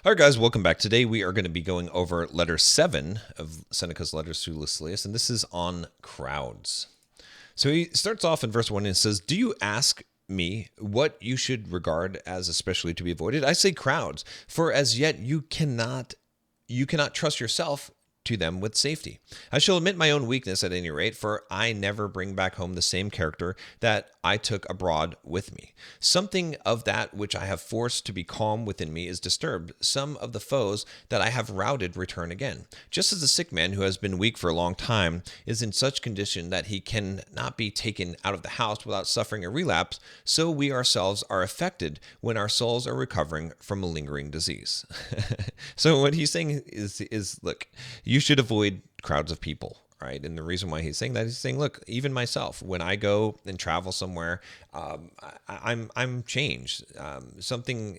All right, guys, welcome back. Today we are going to be going over letter 7 of Seneca's Letters to Lucilius, and this is on crowds. So he starts off in verse 1 and says, "Do you ask me what you should regard as especially to be avoided? I say crowds, for as yet you cannot trust yourself to them with safety. I shall admit my own weakness at any rate, for I never bring back home the same character that I took abroad with me. Something of that which I have forced to be calm within me is disturbed. Some of the foes that I have routed return again. Just as a sick man who has been weak for a long time is in such condition that he cannot be taken out of the house without suffering a relapse, so we ourselves are affected when our souls are recovering from a lingering disease." So what he's saying is look, you should avoid crowds of people, right? And the reason why he's saying that, he's saying, look, even myself, when I go and travel somewhere, I'm changed. Something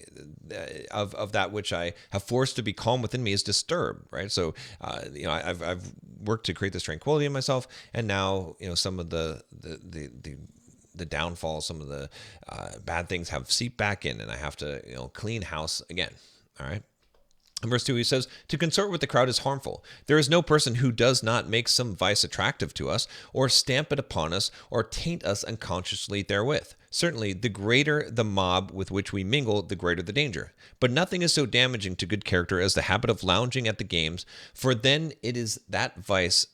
of that which I have forced to be calm within me is disturbed, right? So, I've worked to create this tranquility in myself, and now, some of the downfall, some of the bad things have seeped back in, and I have to, clean house again. All right. In verse 2, he says, "To consort with the crowd is harmful. There is no person who does not make some vice attractive to us, or stamp it upon us, or taint us unconsciously therewith. Certainly, the greater the mob with which we mingle, the greater the danger. But nothing is so damaging to good character as the habit of lounging at the games, for then it is that vice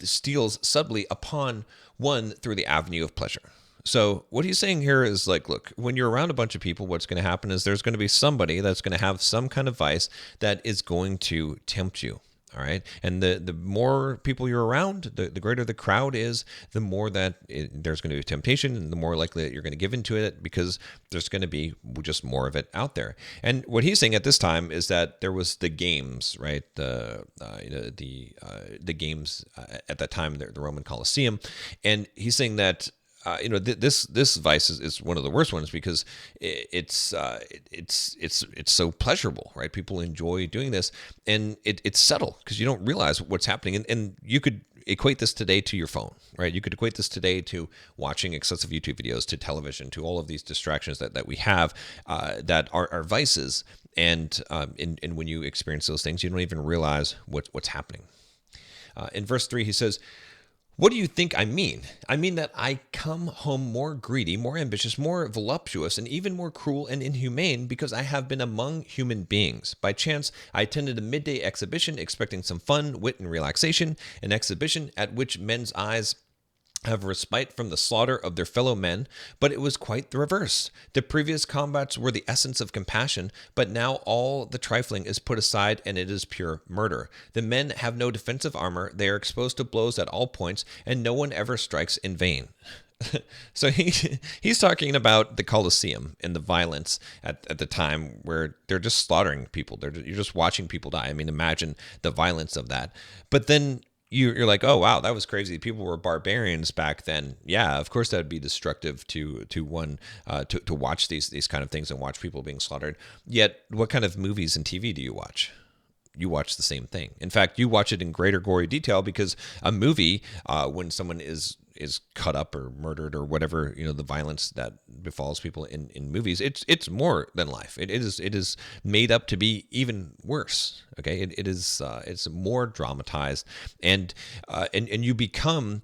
steals subtly upon one through the avenue of pleasure." So what he's saying here is like, look, when you're around a bunch of people, what's going to happen is there's going to be somebody that's going to have some kind of vice that is going to tempt you. All right. And the more people you're around, the greater the crowd is, the more that there's going to be temptation, and the more likely that you're going to give into it, because there's going to be just more of it out there. And what he's saying at this time is that there was the games, right? The games at that time, the Roman Colosseum. And he's saying that this vice is one of the worst ones, because it's so pleasurable, right? People enjoy doing this, and it's subtle because you don't realize what's happening. And you could equate this today to your phone, right? You could equate this today to watching excessive YouTube videos, to television, to all of these distractions that we have that are vices. And when you experience those things, you don't even realize what's happening. In verse 3, he says, "What do you think I mean? I mean that I come home more greedy, more ambitious, more voluptuous, and even more cruel and inhumane, because I have been among human beings. By chance, I attended a midday exhibition, expecting some fun, wit, and relaxation, an exhibition at which men's eyes have respite from the slaughter of their fellow men, but it was quite the reverse. The previous combats were the essence of compassion, but now all the trifling is put aside, and it is pure murder. The men have no defensive armor, they are exposed to blows at all points, and no one ever strikes in vain." So he's talking about the Colosseum and the violence at the time, where they're just slaughtering people. You're just watching people die. I mean, imagine the violence of that. But then you're like, oh wow, that was crazy. People were barbarians back then. Yeah, of course that would be destructive to one to watch these kind of things and watch people being slaughtered. Yet, what kind of movies and TV do you watch? You watch the same thing. In fact, you watch it in greater gory detail, because a movie, when someone is cut up or murdered or whatever, the violence that befalls people in movies, it's more than life. It is made up to be even worse. Okay, it's more dramatized, and you become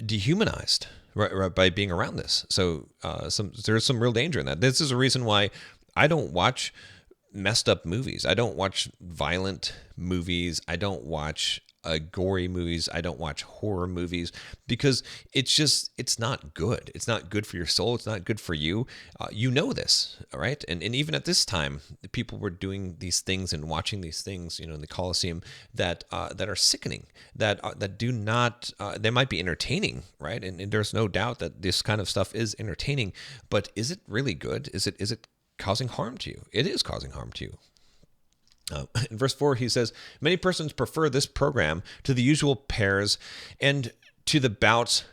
dehumanized, right, by being around this. So there's some real danger in that. This is a reason why I don't watch messed up movies. I don't watch violent movies. I don't watch gory movies. I don't watch horror movies, because it's not good. It's not good for your soul. It's not good for you. You know this, all right? And even at this time, people were doing these things and watching these things, in the Colosseum, that are sickening, that do not, they might be entertaining, right? And there's no doubt that this kind of stuff is entertaining, but is it really good? Is it causing harm to you? It is causing harm to you. In verse 4, he says, "Many persons prefer this program to the usual pairs and to the bouts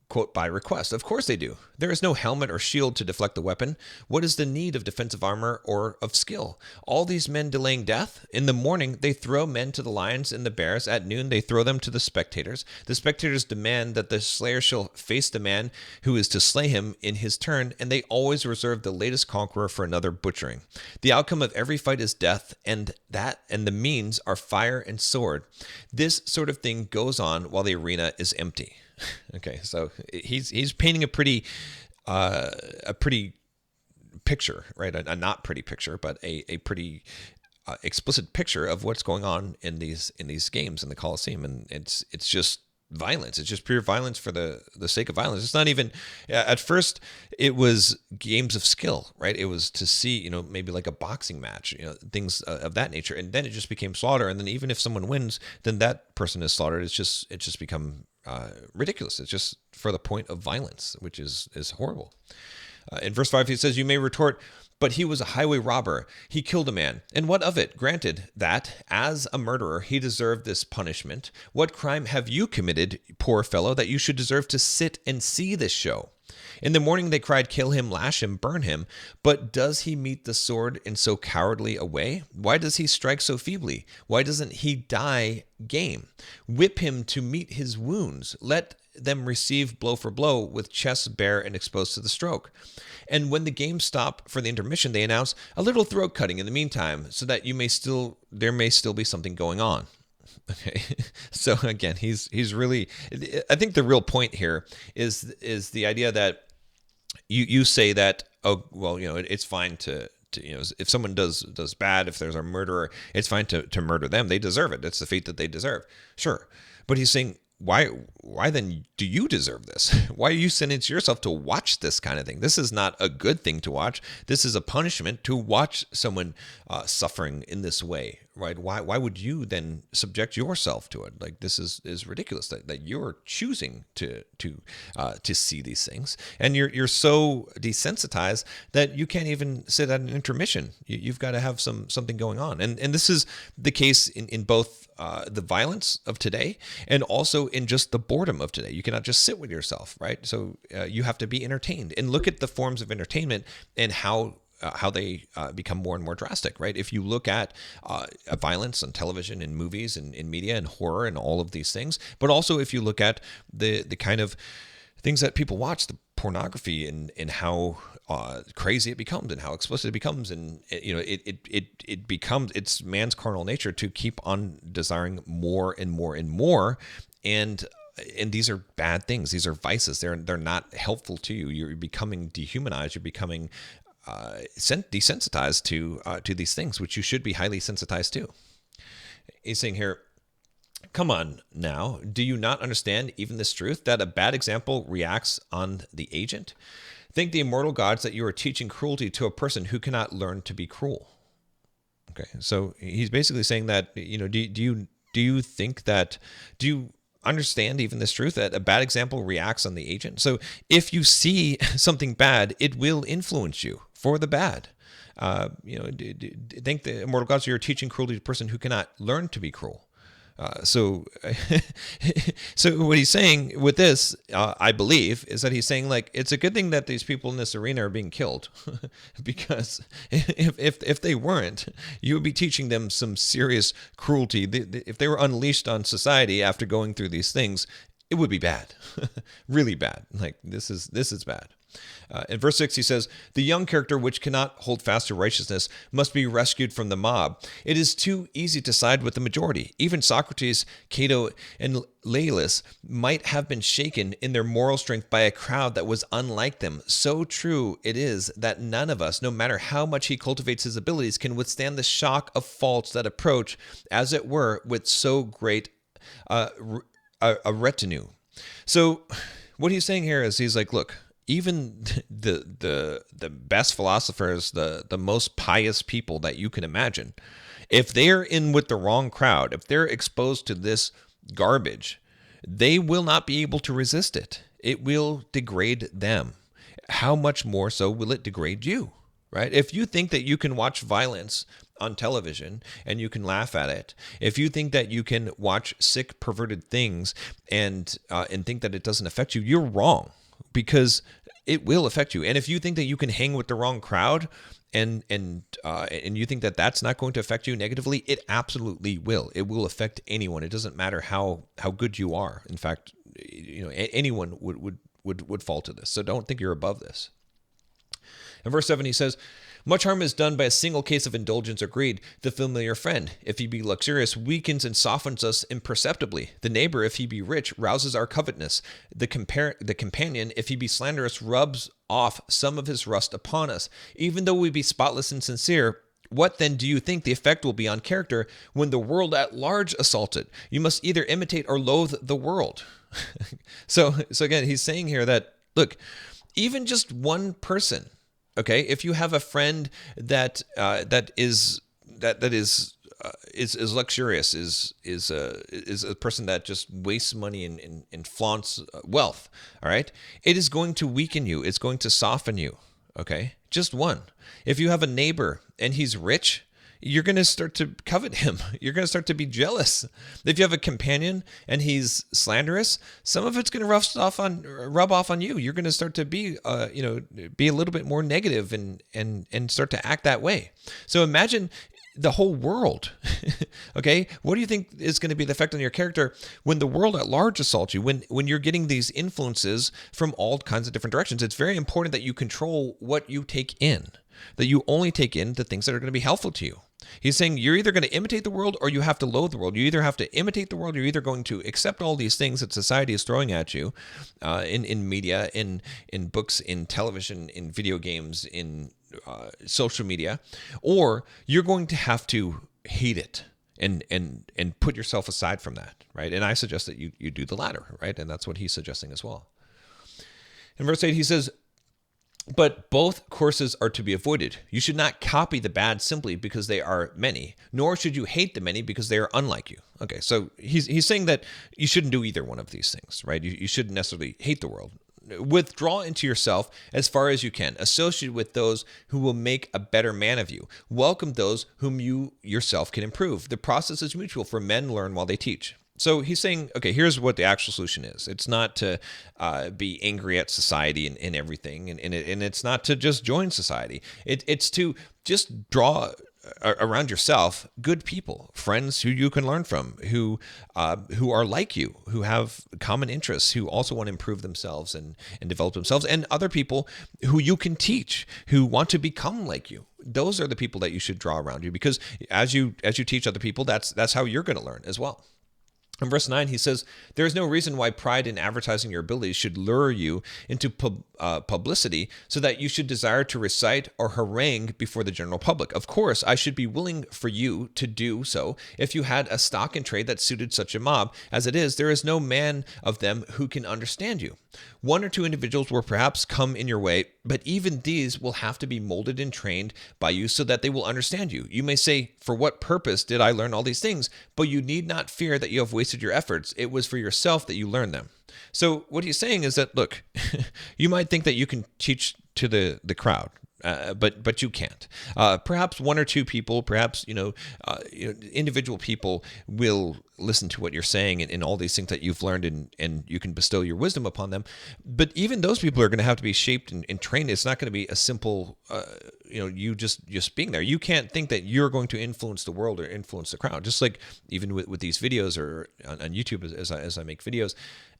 quote, by request. Of course they do. There is no helmet or shield to deflect the weapon. What is the need of defensive armor or of skill? All these men delaying death? In the morning, they throw men to the lions and the bears. At noon, they throw them to the spectators. The spectators demand that the slayer shall face the man who is to slay him in his turn, and they always reserve the latest conqueror for another butchering. The outcome of every fight is death, and the means are fire and sword. This sort of thing goes on while the arena is empty. Okay, so he's painting a pretty picture, right? A not pretty picture, but a pretty explicit picture of what's going on in these games in the Colosseum, and it's just violence. It's just pure violence for the sake of violence. It's not even, at first it was games of skill, right? It was to see, maybe like a boxing match, things of that nature. And then it just became slaughter. And then even if someone wins, then that person is slaughtered. It's just become ridiculous. It's just for the point of violence, which is horrible. In verse 5, he says, "You may retort, but he was a highway robber. He killed a man. And what of it? Granted that, as a murderer, he deserved this punishment. What crime have you committed, poor fellow, that you should deserve to sit and see this show? In the morning they cried, 'Kill him, lash him, burn him.' But does he meet the sword in so cowardly a way? Why does he strike so feebly? Why doesn't he die game? Whip him to meet his wounds. Let them receive blow for blow, with chests bare and exposed to the stroke. And when the game stop for the intermission, they announce a little throat cutting in the meantime, so that there may still be something going on." Okay, so again, he's really. I think the real point here is the idea that you say that, oh well, it's fine to if someone does bad, if there's a murderer, it's fine to murder them. They deserve it. It's the fate that they deserve. Sure, but he's saying, why then do you deserve this? Why are you sentencing yourself to watch this kind of thing? This is not a good thing to watch. This is a punishment to watch someone suffering in this way, right? Why would you then subject yourself to it? Like, this is ridiculous that you're choosing to see these things, and you're so desensitized that you can't even sit at an intermission. You've got to have something going on, and this is the case in both the violence of today and also in just the boredom of today. You cannot just sit with yourself, right? So you have to be entertained, and look at the forms of entertainment and how they become more and more drastic, right? If you look at violence on television and movies and in media and horror and all of these things, but also if you look at the kind of things that people watch, the pornography and how crazy it becomes and how explicit it becomes, and it becomes, it's man's carnal nature to keep on desiring more and more and more, and these are bad things. These are vices. They're not helpful to you. You're becoming dehumanized. You're becoming desensitized to these things, which you should be highly sensitized to. He's saying here, "Come on now, do you not understand even this truth, that a bad example reacts on the agent? Think the immortal gods that you are teaching cruelty to a person who cannot learn to be cruel." Okay, so he's basically saying that, do you think that, do you understand even this truth, that a bad example reacts on the agent? So if you see something bad, it will influence you for the bad. Think the immortal gods, you're teaching cruelty to a person who cannot learn to be cruel. So what he's saying with this, I believe, is that he's saying, like, it's a good thing that these people in this arena are being killed, because if they weren't, you would be teaching them some serious cruelty. If they were unleashed on society after going through these things, it would be bad, really bad. Like, this is bad. In verse 6, he says, "The young character which cannot hold fast to righteousness must be rescued from the mob. It is too easy to side with the majority. Even Socrates, Cato, and Laelius might have been shaken in their moral strength by a crowd that was unlike them. So true it is that none of us, no matter how much he cultivates his abilities, can withstand the shock of faults that approach, as it were, with so great a retinue." So what he's saying here is, he's like, look, even the best philosophers, the most pious people that you can imagine, if they're in with the wrong crowd, if they're exposed to this garbage, they will not be able to resist it. It will degrade them. How much more so will it degrade you, right? If you think that you can watch violence on television and you can laugh at it, if you think that you can watch sick, perverted things and think that it doesn't affect you, you're wrong, because it will affect you. And if you think that you can hang with the wrong crowd and you think that that's not going to affect you negatively, it absolutely will. It will affect anyone. It doesn't matter how good you are. In fact, anyone would fall to this. So don't think you're above this. In verse 7, he says, much harm is done by a single case of indulgence or greed. The familiar friend, if he be luxurious, weakens and softens us imperceptibly. The neighbor, if he be rich, rouses our covetousness. The companion, if he be slanderous, rubs off some of his rust upon us. Even though we be spotless and sincere, what then do you think the effect will be on character when the world at large assaults it? You must either imitate or loathe the world. So again, he's saying here that, look, even just one person, okay, if you have a friend that is luxurious, is a person that just wastes money and flaunts wealth, all right, it is going to weaken you. It's going to soften you. Okay, just one. If you have a neighbor and he's rich, you're going to start to covet him. You're going to start to be jealous. If you have a companion and he's slanderous, some of it's going to rub off on you. You're going to start to be a little bit more negative and start to act that way. So imagine the whole world. Okay, what do you think is going to be the effect on your character when the world at large assaults you? When you're getting these influences from all kinds of different directions, it's very important that you control what you take in. That you only take in the things that are going to be helpful to you. He's saying you're either going to imitate the world or you have to loathe the world. You either have to imitate the world, or you're either going to accept all these things that society is throwing at you in media, in books, in television, in video games, in social media, or you're going to have to hate it and put yourself aside from that, right? And I suggest that you do the latter, right? And that's what he's suggesting as well. In verse 8, he says, but both courses are to be avoided. You should not copy the bad simply because they are many, nor should you hate the many because they are unlike you. Okay, so he's saying that you shouldn't do either one of these things, right? You shouldn't necessarily hate the world. Withdraw into yourself as far as you can. Associate with those who will make a better man of you. Welcome those whom you yourself can improve. The process is mutual, for men learn while they teach. So he's saying, okay, here's what the actual solution is. It's not to be angry at society and everything, and it's not to just join society. It's to just draw around yourself good people, friends who you can learn from, who are like you, who have common interests, who also want to improve themselves and develop themselves, and other people who you can teach, who want to become like you. Those are the people that you should draw around you, because as you teach other people, that's how you're going to learn as well. In verse 9, he says, there is no reason why pride in advertising your abilities should lure you into publicity so that you should desire to recite or harangue before the general public. Of course, I should be willing for you to do so if you had a stock in trade that suited such a mob. As it is, there is no man of them who can understand you. One or two individuals will perhaps come in your way, but even these will have to be molded and trained by you so that they will understand you. You may say, for what purpose did I learn all these things? But you need not fear that you have wasted your efforts. It was for yourself that you learned them. So what he's saying is that, look, you might think that you can teach to the crowd, but you can't. Perhaps one or two people, perhaps individual people will listen to what you're saying and all these things that you've learned, and you can bestow your wisdom upon them. But even those people are going to have to be shaped and trained. It's not going to be a simple, you just being there. You can't think that you're going to influence the world or influence the crowd. Just like even with these videos or on YouTube, as I make videos,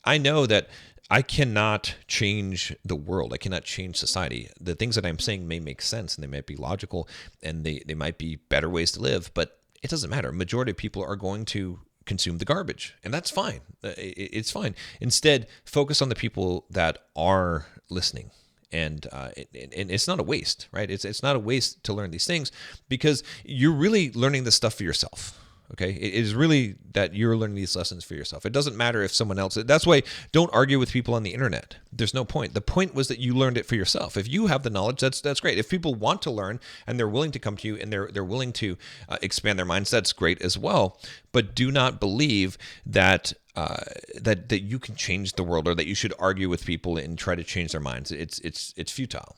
I know that I cannot change the world. I cannot change society. The things that I'm saying may make sense and they might be logical and they might be better ways to live, but it doesn't matter. Majority of people are going to consume the garbage, and that's fine. It's fine. Instead, focus on the people that are listening. And it's not a waste, right? It's not a waste to learn these things because you're really learning this stuff for yourself. Okay, it is really that you're learning these lessons for yourself. It doesn't matter if someone else. That's why don't argue with people on the internet. There's no point. The point was that you learned it for yourself. If you have the knowledge, that's great. If people want to learn and they're willing to come to you and they're willing to expand their minds, that's great as well. But do not believe that that you can change the world or that you should argue with people and try to change their minds. It's futile.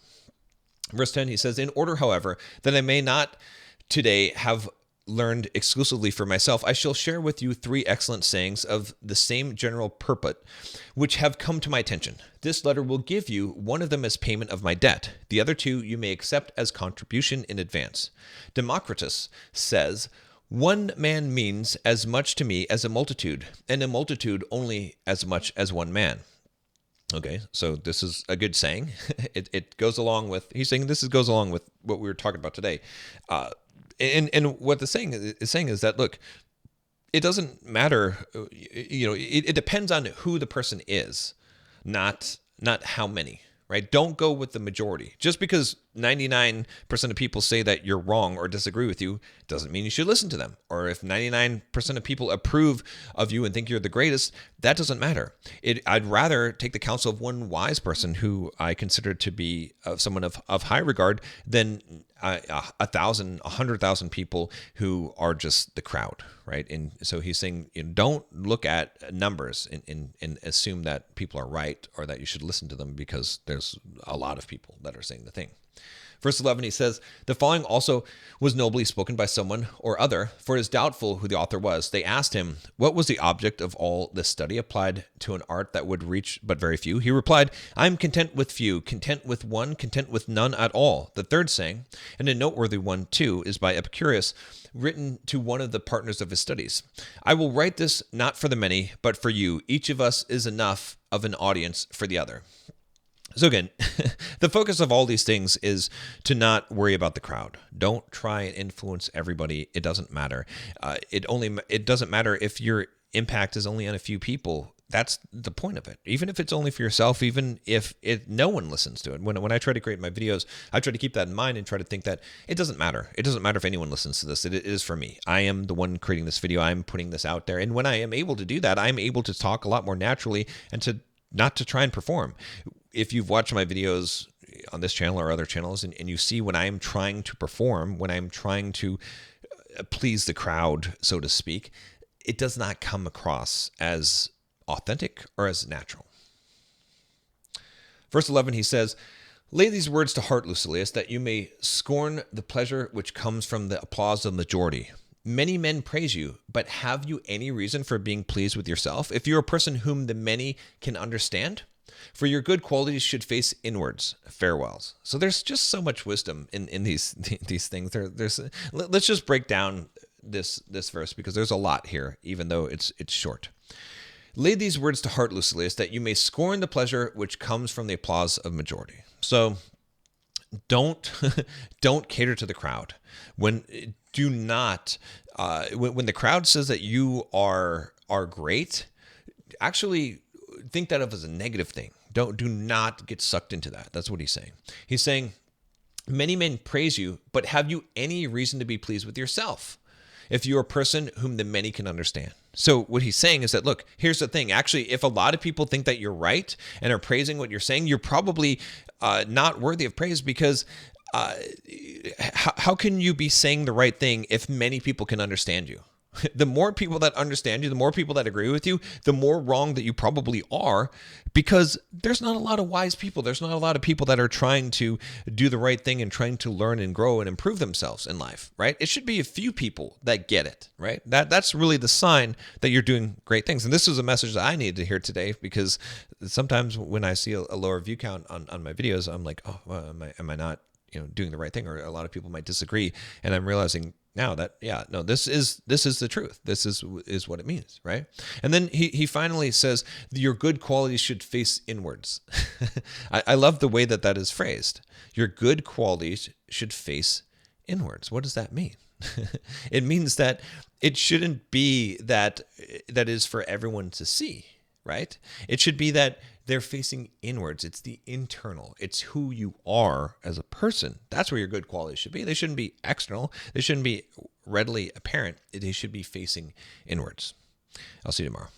Verse 10, he says, in order, however, that I may not today have learned exclusively for myself, I shall share with you 3 excellent sayings of the same general purport, which have come to my attention. This letter will give you one of them as payment of my debt. The other 2 you may accept as contribution in advance. Democritus says, "One man means as much to me as a multitude, and a multitude only as much as one man." Okay, so this is a good saying. It goes along with, he's saying this goes along with what we were talking about today. And what the saying is saying is that, look, it doesn't matter, it depends on who the person is, not how many, right? Don't go with the majority. Just because 99% of people say that you're wrong or disagree with you doesn't mean you should listen to them. Or if 99% of people approve of you and think you're the greatest, that doesn't matter. I'd rather take the counsel of one wise person who I consider to be someone of high regard than 100,000 people who are just the crowd, right? And so he's saying, don't look at numbers and assume that people are right or that you should listen to them because there's a lot of people that are saying the thing. Verse 11, he says, "The following also was nobly spoken by someone or other, for it is doubtful who the author was. They asked him, what was the object of all this study applied to an art that would reach but very few? He replied, I am content with few, content with one, content with none at all. The third saying, and a noteworthy one too, is by Epicurus, written to one of the partners of his studies. I will write this not for the many, but for you. Each of us is enough of an audience for the other." So again, the focus of all these things is to not worry about the crowd. Don't try and influence everybody. It doesn't matter. It doesn't matter if your impact is only on a few people. That's the point of it. Even if it's only for yourself, even if no one listens to it. When I try to create my videos, I try to keep that in mind and try to think that it doesn't matter. It doesn't matter if anyone listens to this. It is for me. I am the one creating this video. I'm putting this out there. And when I am able to do that, I'm able to talk a lot more naturally and to not to try and perform. If you've watched my videos on this channel or other channels and you see when I am trying to perform, when I'm trying to please the crowd, so to speak, it does not come across as authentic or as natural. Verse 11, he says, "Lay these words to heart, Lucilius, that you may scorn the pleasure which comes from the applause of the majority. Many men praise you, but have you any reason for being pleased with yourself? If you're a person whom the many can understand, for your good qualities should face inwards. Farewells." So there's just so much wisdom in these things. Let's just break down this verse because there's a lot here, even though it's short. "Lay these words to heart, Lucilius, that you may scorn the pleasure which comes from the applause of majority." So don't cater to the crowd. When the crowd says that you are great, actually think that of as a negative thing. Do not get sucked into that. That's what he's saying. He's saying, many men praise you, but have you any reason to be pleased with yourself if you're a person whom the many can understand? So what he's saying is that, look, here's the thing. Actually, if a lot of people think that you're right and are praising what you're saying, you're probably not worthy of praise because how can you be saying the right thing if many people can understand you? The more people that understand you, the more people that agree with you, the more wrong that you probably are, because there's not a lot of wise people. There's not a lot of people that are trying to do the right thing and trying to learn and grow and improve themselves in life, right? It should be a few people that get it, right? That's really the sign that you're doing great things. And this is a message that I needed to hear today, because sometimes when I see a lower view count on my videos, I'm like, oh, well, am I not doing the right thing? Or a lot of people might disagree. And I'm realizing now that, this is the truth. This is what it means, right? And then he finally says, your good qualities should face inwards. I love the way that is phrased. Your good qualities should face inwards. What does that mean? It means that it shouldn't be that is for everyone to see, right? It should be that they're facing inwards. It's the internal. It's who you are as a person. That's where your good qualities should be. They shouldn't be external. They shouldn't be readily apparent. They should be facing inwards. I'll see you tomorrow.